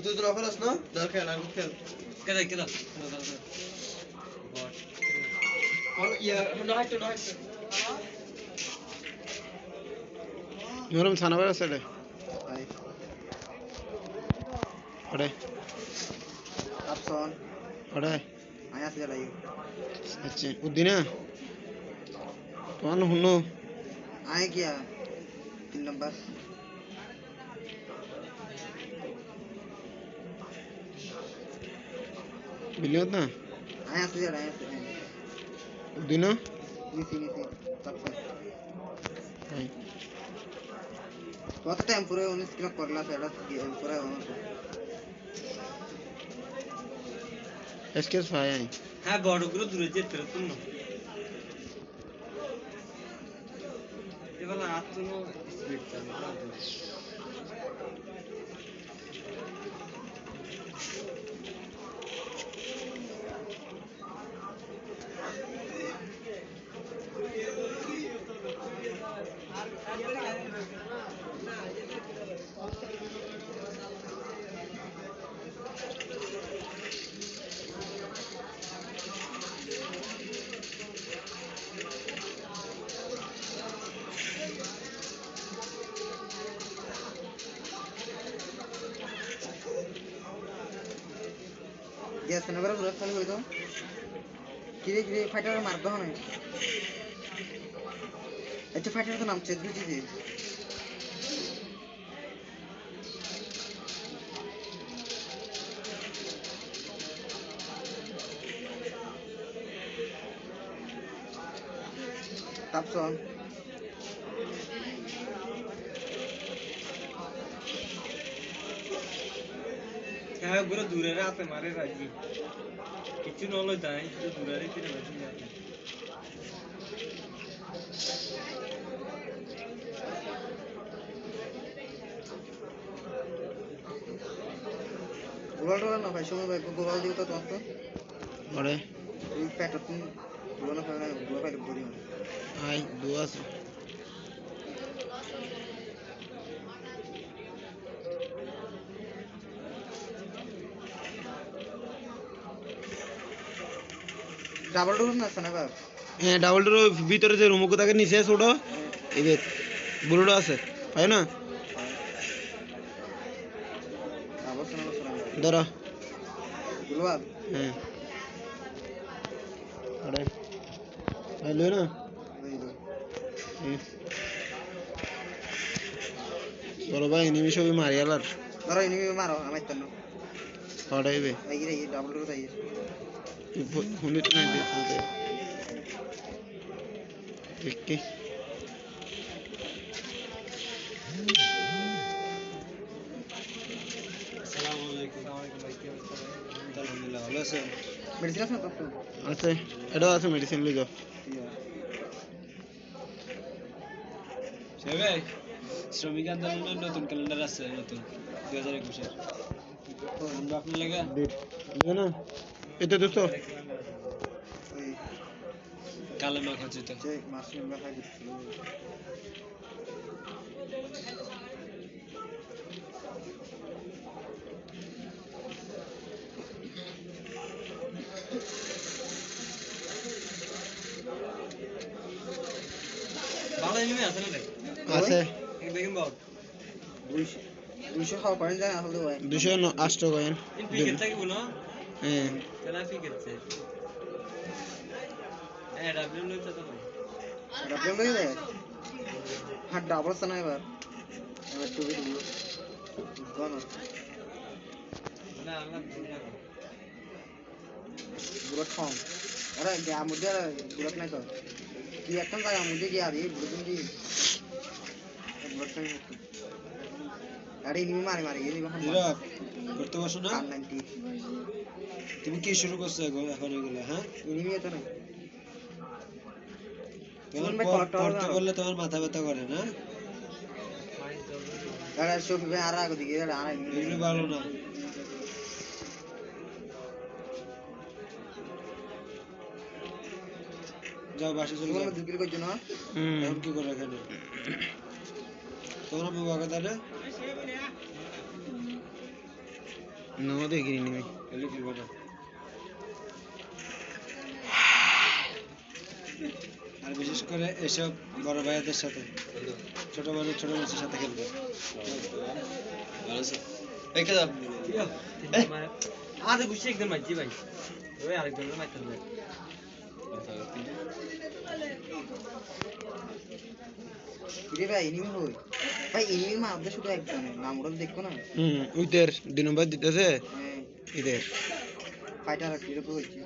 তুই তো অফারস না দরকার আর খেল কেদা বট আর ইয়া নাইট নরম ছানাবার আছে রে ভাই ওরে আপসন ওরে আয়া সে লাই আচ্ছা উদ্দিনা তোমার হুনো आए क्या 3 नंबर बिलियत ना आया से उद्दिना नीचे तब से हाय बहुत टाइम पूरे 19 किलो करला से एड़ा पूरा एसकेएस फाय आई হ্যাঁ বড়গুলো দূরে যেতে হতো না এবার আত্মনো স্পিড চালানো गैस नगर पूरा खाली होई तो किरे फाइटर मार दो हमें अच्छा फाइटर का नाम चेक दीजिए Tapson হ্যাঁ গুলো দূরে রাতে মারে রাজি কিছু নলো তাই তো দূরে রেখে রাজি गोल ना भाई समय भाई गोल दियो तो तो ओरे ये पैटर्न गोल ना फाइल गोल फाइल बोली आई दुआ से ডাবল ডোর না সনা বাপ হ্যাঁ ডাবল ডোর ভিতরে যে রুমকো থাকে নিচে ছোট এই যে বুড়োটা আছে তাই না ডাবল সনা ধরো গুলবাদ হ্যাঁ আরে হ্যালো না চলো ভাই নিমিষ হবে মারিয়ালার ধরো ইনি মারো আমার তো না হড়াইবে এই রে ডাবল ডোর তাই হুন্ডিট নাই দেখতে দেখকে আসসালামু আলাইকুম ভাই কি অবস্থা আলহামদুলিল্লাহ ভালো আছেন মেডিসিন আছে তো আছে এটা আছে মেডিসিন লই যাও সেবে শ্রমিক আন্দোলনের নতুন ক্যালেন্ডার আছে নতুন 2021 এর আমরা আপনার লাগা ডেট না এটা দোস্ত ওই কালে মাখ হচ্ছে তো যে মাসিম দেখা দিছিল ভালো এনিমে আছে না রে আছে এক দেখেন বাউ 200 খাওয়া পারেন যায় হলো ভাই 208 কয়েন ইন পিকেট থাকি বলো হ্যাঁ কেনা পিকেট আছে ডাব্লিউ লইতে তো ডাবল লই যায় হ্যাঁ ডাবল সনা এবার এবার টু বি গন না আমরা বুলেট কম আরে গিয়া মুঝে বুলেট নাই তো কি একটা জায়গা মুঝে গিয়া রে বুলেট দি বুলেট নাই আরে ইনি মারি ইনি বাহান নীরব করতে বসো না 90 তুমি কি শুরু করছো এখন এগুলো হ্যাঁ ইনি তো নাই তোমার শুনবে কলেক্টর পড়তে বললে তোমার মাথা ব্যথা করে না আরে শফি ভাই আর আগে দিকে আর এগুলো ভালো না যাও বাসে চলে যাও দুকির কই জন্য এখন কি করে এখানে তোমার বাবা কথা না নো দেখিনি নি লিটল বাটার আর বিশেষ করে এসব বড় ভাইদের সাথে ছোট মানুষের সাথে খেলবে ভালো আছে এইটা দাও আজ গুছি একদম মাইজি ভাই ওই আরেকজনের মাইতে হবে কিরে ভাই ইনিমি হই ভাই ইনিমি মারবে শুধু একজনের নাম ওরা দেখো না উইদের 2 নম্বর দিতেছে হ্যাঁ ইদের ফাইটার আর কিরে হইছে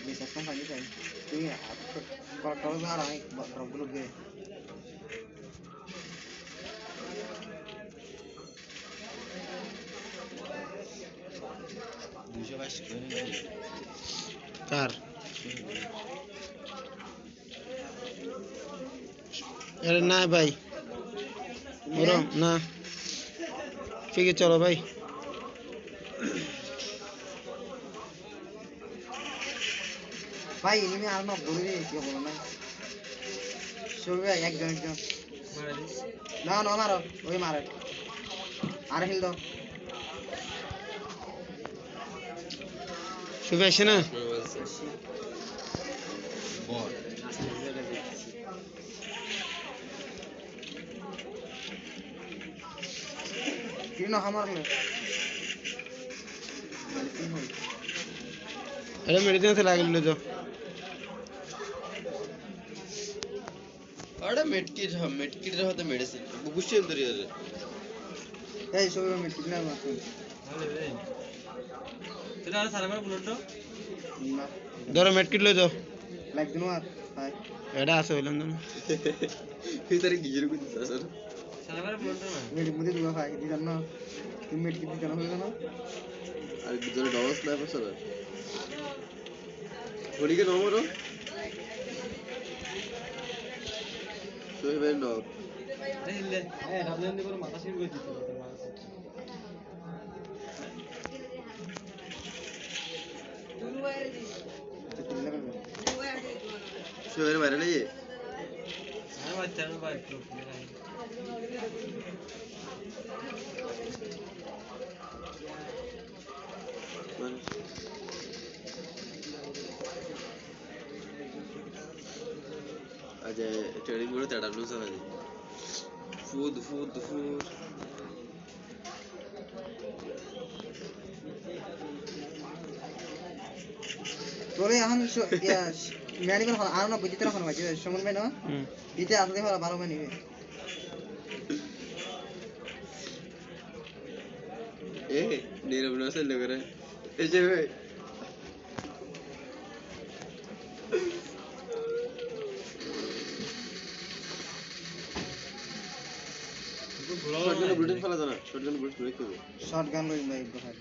বেশ একটা ফাইটার চাই তুই কল আর আমি রবগুলো গে কার আরে না ভাই ওরা না ঠিক আছে চলো ভাই ভাই ইনিমি আর না বলে রে কি বলো না সবে ভাই একজন না না মারো ওই মারে আর হিল দাও শুভ আসে না কি না হামারলে আরে মেডিসিন से लागल ले जाओ আরে মেডকিট রে হতে মেডিসিন বুঝছি এমতরি রে এই সবে আমি ঠিক না মারতে তোরা সারা বার বুলেট না ধরো মেডকিট ले जाओ লাইক দিনো আর ভাই এটা আছে হইলাম না ফিতারে গিজের কো দিছ স্যার সারা বার বুলেট না মেডি মুদি দুয়া ভাই দিদান না তুমি মেড কি দিদান হইলো না আর গিজের ডবল স্নাইপার স্যার হরিকে নম্বর সোহেবের নক এই লে এই ডাবলেন দি করে মাথা শির করে দিতে সোহেবের বাইরে নেই আমি বাচ্চা না ভাই একটু আজ ট্রেনিং করে তেড়ানো স্যার আজ ফুড তোরে এখন ইয়া মেয়ানি কোন আর না বুঝিতে রাখো না ভাই সমন ভাই না দিতে আসলে ভালো 12 মানি এ নীরব নসল করে এই যে শটগান বুলেট ফেলা জানা শটগান বুলেট ব্রেক করবে শটগান লই ভাই ভাই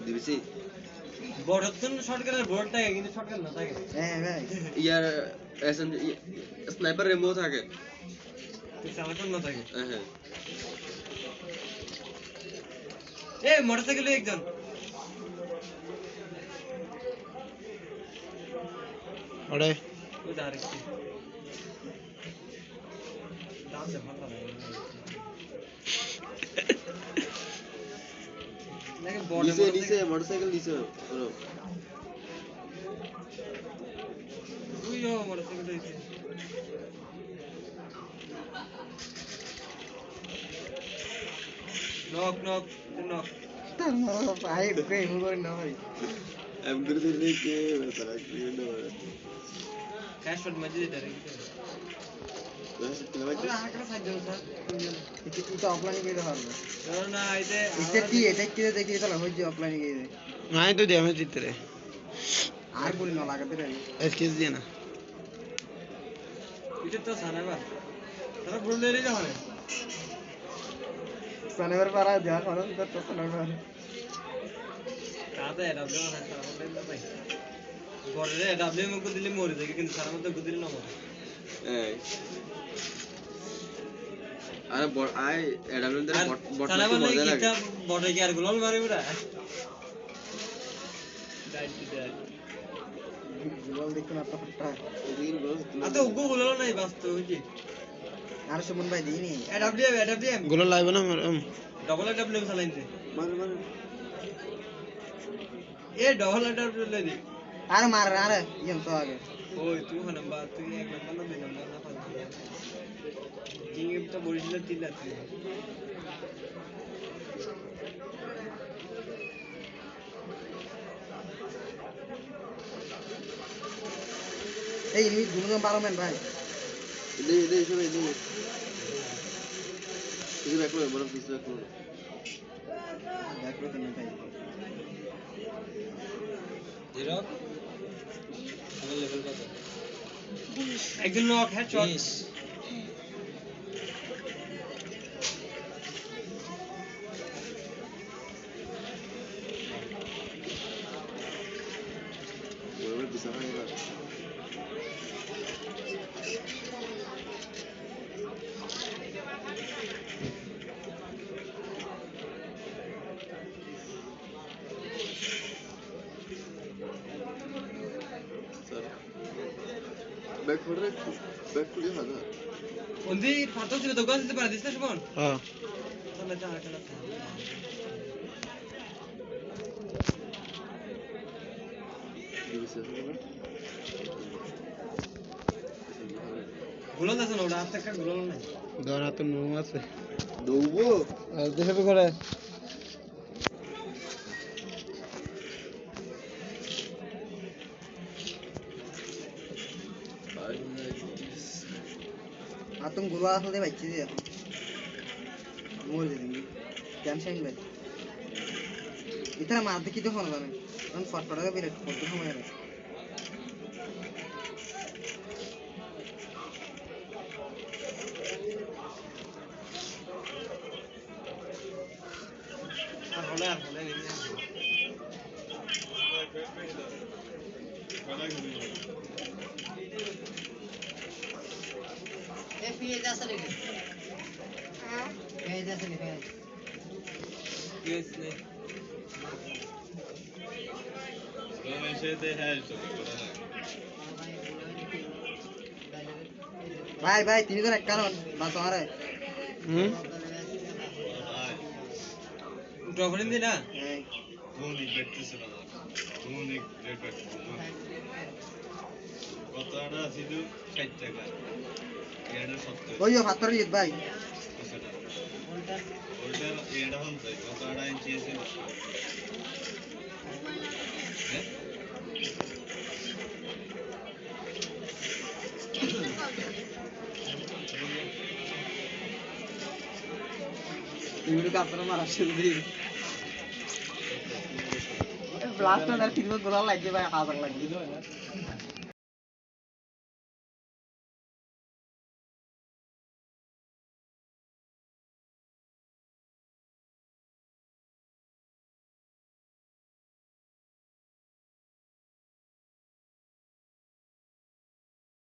দিবিসি বড়তন শটগানের বোর্ড থাকে কিন্তু শটগান না থাকে হ্যাঁ ভাই ইয়ার এসএমজি স্নাইপার রেমো থাকে সালাকন না থাকে হ্যাঁ এই মোটরসাইকেলে একজন ওরে ওই যা আরেকটি দাম দে ভালো লাগে বড় নিচে মোটরসাইকেল নিচে বড় ওইও মোটরসাইকেল দিছে নক তার ভাই কই মু করে না ভাই এম করে দিলে কে তারা কি না ক্যাশ শট মাঝে দিতে রে ওরা আরেকটা সাইড দাও স্যার একটু তো অফলাইনে গিয়ে দেখা হবে ধরো না আইতে এটা কি দেখি তাহলে হই যে অফলাইনে গিয়ে নাই তো দে আমি জিততে রে আর বলি না লাগাতে রে এসকেস দিয়ে না এটা তো সানাবা তারা ব্রুলেরি না হয় সানেবার পারা যা করো তো সানেবার কাদা এডব্লিউ না সারা মধ্যে না ভাই বড়রে এডব্লিউ মুখ দিলে মরে যায় কিন্তু সারা মধ্যে গুদিলে না মরে এই আরে আই এডাবলুন দে বট সানাবা মজা লাগে লাগে কিটা বড়ে কি আর গোলাল মারে ওরা জল দেখুন আপনার ফটটা আতো উগো গোলাল নাই বাস্তব হইছে আর সুমন ভাই দিইনি এডব্লিউ গুলো লাইব না ডবল ডব্লিউ চালাইছে মারে মারে এ ডবল ডব্লিউ লই দি আরে মার আরে ইয়েন তো আগে ওই তুই নাম্বার তুই এক নাম্বার না দুই নাম্বার না পাঁচ নাম্বার কিং তো বরিশাল তিন আছে এই ইনি দুজন 12 ম্যান ভাই এনে এসব এনে এই ব্যাক করে বড় পিস ব্যাক করে দেখো তো নেই ভাই জিরো আমার লেভেল কত একজন নক হেডশট বড় পিস হয় না ব্যাক করে হাদা ওন্দি ফাটো ছিল দোকান দিতে পারে দিস না শুভন হ্যাঁ তাহলে যা খেলা গুলো আছে না ওটা আস্তে একটা গুলো নাই দোনা তো নুম আছে দৌবো আর দেখে তো করে আর তুমি গুলো আসলে বাইছি যে মোর দিদি টেনশন ভাই ইতরা মার দেখি তো ফোন জানে আমি ফটফটাকে বিরাট করতে সময় লাগে আর হলে এ পিয়ে যাচ্ছে নাকি হ্যাঁ পিয়ে যাচ্ছে নাকি ইয়েস নে ভাই ভাই তিনি তো এক কারণ বা তোমারে হুম ডবলিন দি না এই ওইও ভাতর ইয়ে ভাই ইউনি কাপড় মারা শুরু দিই ব্লাস্ট না ফিল্ম গোলা লাগবে ভাই হাজার লাগবে